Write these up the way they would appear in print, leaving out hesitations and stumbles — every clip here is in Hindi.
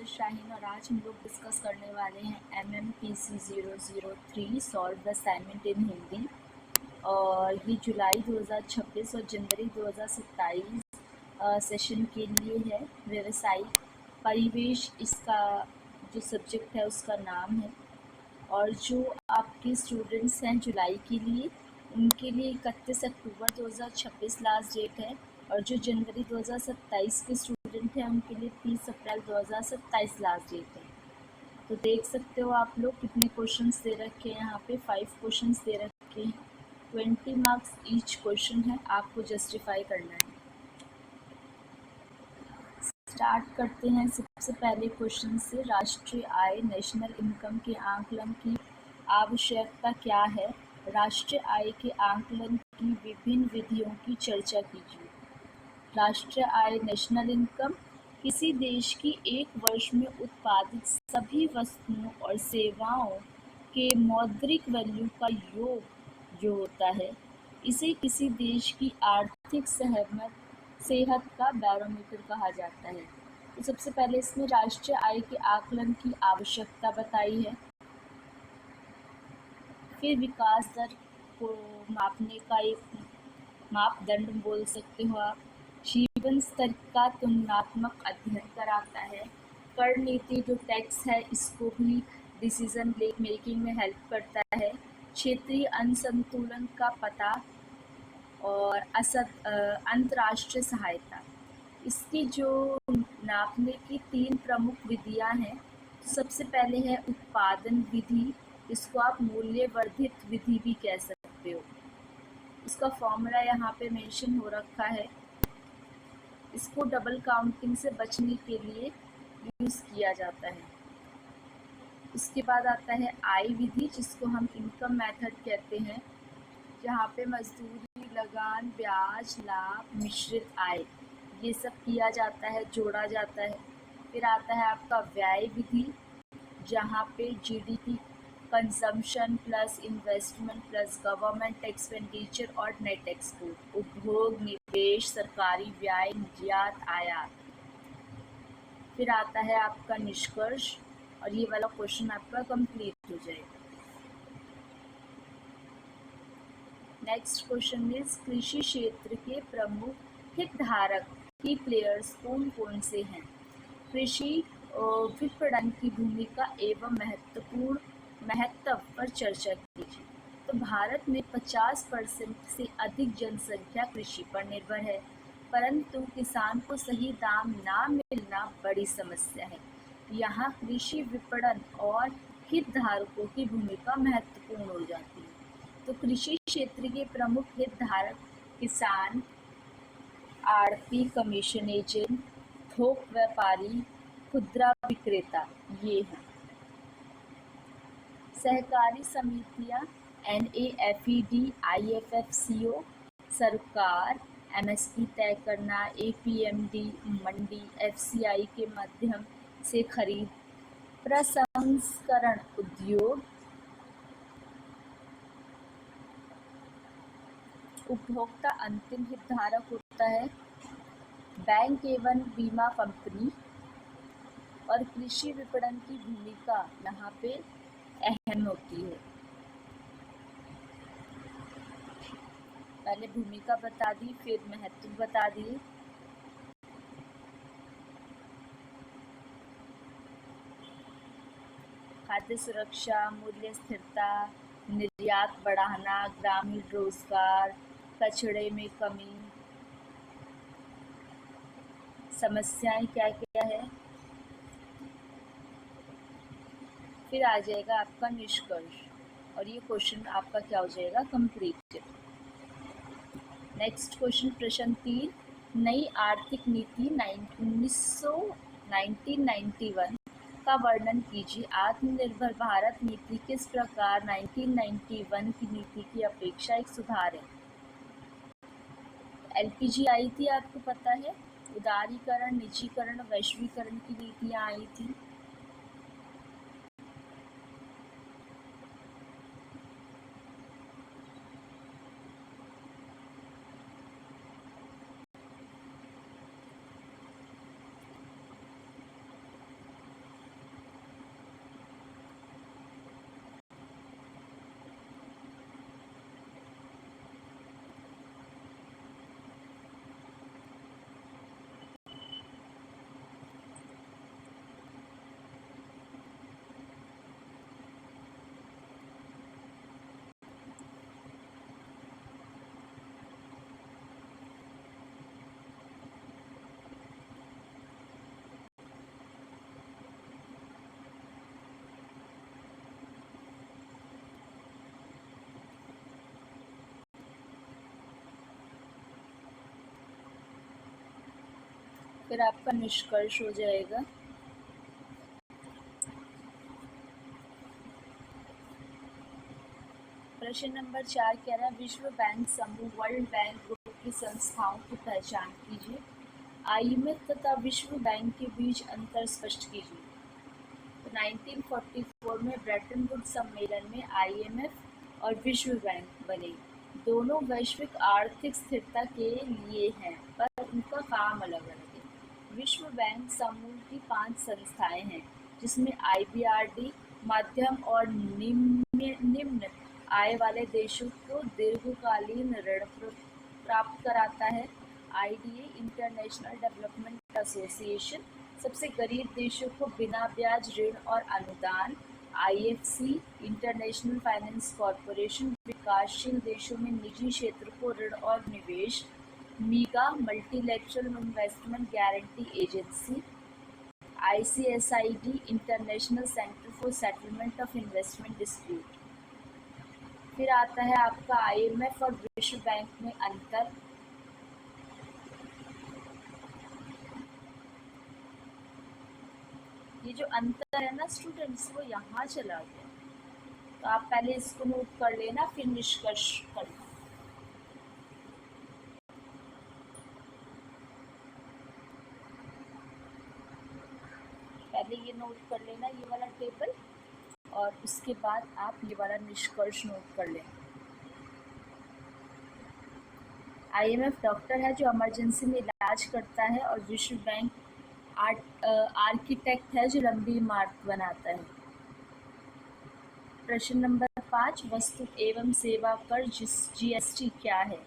आदित्य शाहीन और आज हम लोग डिस्कस करने वाले हैं MMPC 003 सॉल्व द असाइनमेंट इन हिंदी। और ये जुलाई 2026 और जनवरी 2027 सेशन के लिए है। व्यवसायिक परिवेश इसका जो सब्जेक्ट है उसका नाम है। और जो आपके स्टूडेंट्स हैं जुलाई के लिए, उनके लिए 31 अक्टूबर 2026 लास्ट डेट है। और जो जनवरी 2027 के स्टूडेंट हैं उनके लिए 30 अप्रैल 2027 लास्ट डेट है। तो देख सकते हो आप लोग कितने क्वेश्चंस दे रखे हैं। यहाँ पे 5 क्वेश्चंस दे रखे हैं, 20 मार्क्स ईच क्वेश्चन है, आपको जस्टिफाई करना है। स्टार्ट करते हैं सबसे पहले क्वेश्चन से। राष्ट्रीय आय नेशनल इनकम के आकलन की आवश्यकता क्या है? राष्ट्रीय आय के आकलन की विभिन्न विधियों की चर्चा कीजिए। राष्ट्रीय आय नेशनल इनकम किसी देश की एक वर्ष में उत्पादित सभी वस्तुओं और सेवाओं के मौद्रिक वैल्यू का योग जो होता है, इसे किसी देश की आर्थिक सेहत का बैरोमीटर कहा जाता है। तो सबसे पहले इसमें राष्ट्रीय आय के आकलन की आवश्यकता बताई है। फिर विकास दर को मापने का एक मापदंड बोल सकते हो आप। जीवन स्तर का तुलनात्मक अध्ययन कराता है। कर नीति जो टैक्स है इसको भी डिसीजन मेकिंग में हेल्प करता है। क्षेत्रीय असंतुलन का पता और अंतर्राष्ट्रीय सहायता, इसकी जो नापने की 3 प्रमुख विधियां हैं। सबसे पहले है उत्पादन विधि, इसको आप मूल्यवर्धित विधि भी कह सकते हो। उसका फॉर्मूला यहाँ पे मेंशन हो रखा है। इसको डबल काउंटिंग से बचने के लिए यूज़ किया जाता है। उसके बाद आता है आय विधि, जिसको हम इनकम मेथड कहते हैं, जहाँ पे मजदूरी, लगान, ब्याज, लाभ, मिश्रित आय ये सब किया जाता है, जोड़ा जाता है। फिर आता है आपका व्यय विधि, जहाँ पे GDP, consumption plus investment plus government expenditure और नेट एक्सपोर्ट, उद्योग, निवेश, सरकारी व्यय, निर्यात, आयात। फिर आता है आपका निष्कर्ष, और ये वाला क्वेश्चन आपका कंप्लीट हो जाएगा। नेक्स्ट क्वेश्चन इज कृषि क्षेत्र के प्रमुख हितधारक की प्लेयर्स कौन कौन से हैं? कृषि विपणन की भूमिका एवं महत्व पर चर्चा कीजिए। तो भारत में 50% से अधिक जनसंख्या कृषि पर निर्भर है, परंतु किसान को सही दाम ना मिलना बड़ी समस्या है। यहाँ कृषि विपणन और हितधारकों की भूमिका महत्वपूर्ण हो जाती है। तो कृषि क्षेत्र के प्रमुख हितधारक किसान, आड़ती, कमीशन एजेंट, थोक व्यापारी, खुदरा विक्रेता ये हैं। सहकारी समितियां NAFED, IFFCO, सरकार, MSP तय करना, APMD, मंडी, FCI के माध्यम से खरीद, प्रसंस्करण उद्योग, उपभोक्ता अंतिम हितधारक होता है, बैंक एवं बीमा कंपनी। और कृषि विपणन की भूमिका यहाँ पे अहम होती है। पहले भूमिका बता दी, फिर महत्व बता दिए। खाद्य सुरक्षा, मूल्य स्थिरता, निर्यात बढ़ाना, ग्रामीण रोजगार, कचरे में कमी, समस्याएं क्या क्या है। फिर आ जाएगा आपका निष्कर्ष, और ये क्वेश्चन आपका क्या हो जाएगा, कंप्लीट। नेक्स्ट क्वेश्चन प्रश्न 3, नई आर्थिक नीति 1991 का वर्णन कीजिए। आत्मनिर्भर भारत नीति किस प्रकार 1991 की नीति की अपेक्षा एक सुधार है? LPG आई थी, आपको पता है। उदारीकरण, निजीकरण, वैश्वीकरण की नीतियाँ आई थी। फिर आपका निष्कर्ष हो जाएगा। प्रश्न नंबर 4 कह रहा है विश्व बैंक समूह वर्ल्ड बैंक ग्रुप की संस्थाओं की पहचान कीजिए। IMF तथा विश्व बैंक के बीच अंतर स्पष्ट कीजिए। तो 1944 में ब्रेटन वुड्स सम्मेलन में IMF और विश्व बैंक बने। दोनों वैश्विक आर्थिक स्थिरता के लिए हैं, पर उनका काम अलग अलग है। विश्व बैंक समूह की 5 संस्थाएं हैं, जिसमें IBRD मध्यम और निम्न आय वाले देशों को दीर्घकालीन ऋण प्राप्त कराता है। IDA इंटरनेशनल डेवलपमेंट एसोसिएशन सबसे गरीब देशों को बिना ब्याज ऋण और अनुदान। IFC इंटरनेशनल फाइनेंस कॉरपोरेशन विकासशील देशों में निजी क्षेत्र को ऋण और निवेश। MIGA multilateral investment guarantee agency. ICSID international centre for settlement of investment dispute. फिर आता है आपका IMF और विश्व बैंक में अंतर। ये जो अंतर है ना स्टूडेंट्स, वो यहाँ चला गया, तो आप पहले इसको नोट कर लेना, फिर निष्कर्ष करना। पहले ये नोट कर लेना, ये वाला टेबल, और उसके बाद आप ये वाला निष्कर्ष नोट कर लेना। IMF डॉक्टर है जो इमरजेंसी में इलाज करता है, और विश्व बैंक आर्किटेक्ट है जो लंबी इमारत बनाता है। प्रश्न नंबर 5 वस्तु एवं सेवा कर GST क्या है?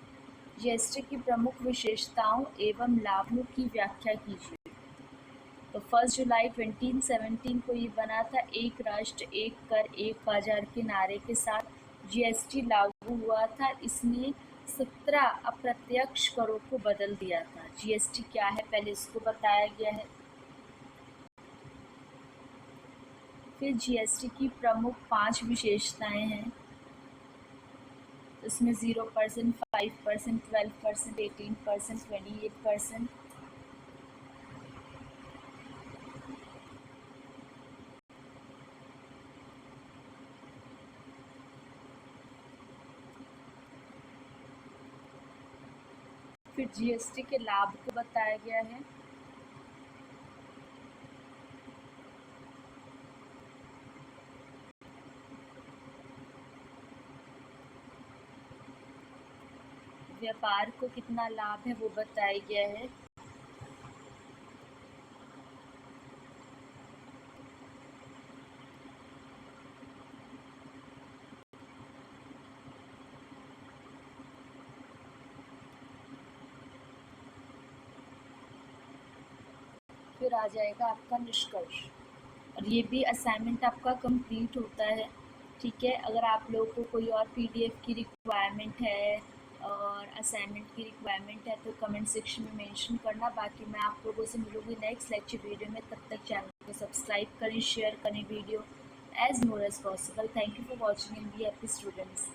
GST की प्रमुख विशेषताओं एवं लाभों की व्याख्या कीजिए। तो 1 जुलाई 2017 को ये बना था। एक राष्ट्र एक कर एक बाजार के नारे के साथ GST लागू हुआ था। इसने 17 अप्रत्यक्ष करों को बदल दिया था। GST क्या है पहले इसको बताया गया है। फिर GST की प्रमुख 5 विशेषताएं हैं। इसमें 0%, 5%, 12%, 18%, 28%। फिर GST के लाभ को बताया गया है। व्यापार को कितना लाभ है वो बताया गया है। फिर आ जाएगा आपका निष्कर्ष, और ये भी असाइनमेंट आपका कंप्लीट होता है। ठीक है, अगर आप लोगों को कोई और PDF की रिक्वायरमेंट है और असाइनमेंट की रिक्वायरमेंट है तो कमेंट सेक्शन में मेंशन करना। बाकी मैं आप लोगों से मिलूंगी नेक्स्ट लेक्चर वीडियो में। तब तक चैनल को सब्सक्राइब करें, शेयर करें video as more as possible. Thank you for watching and be happy students.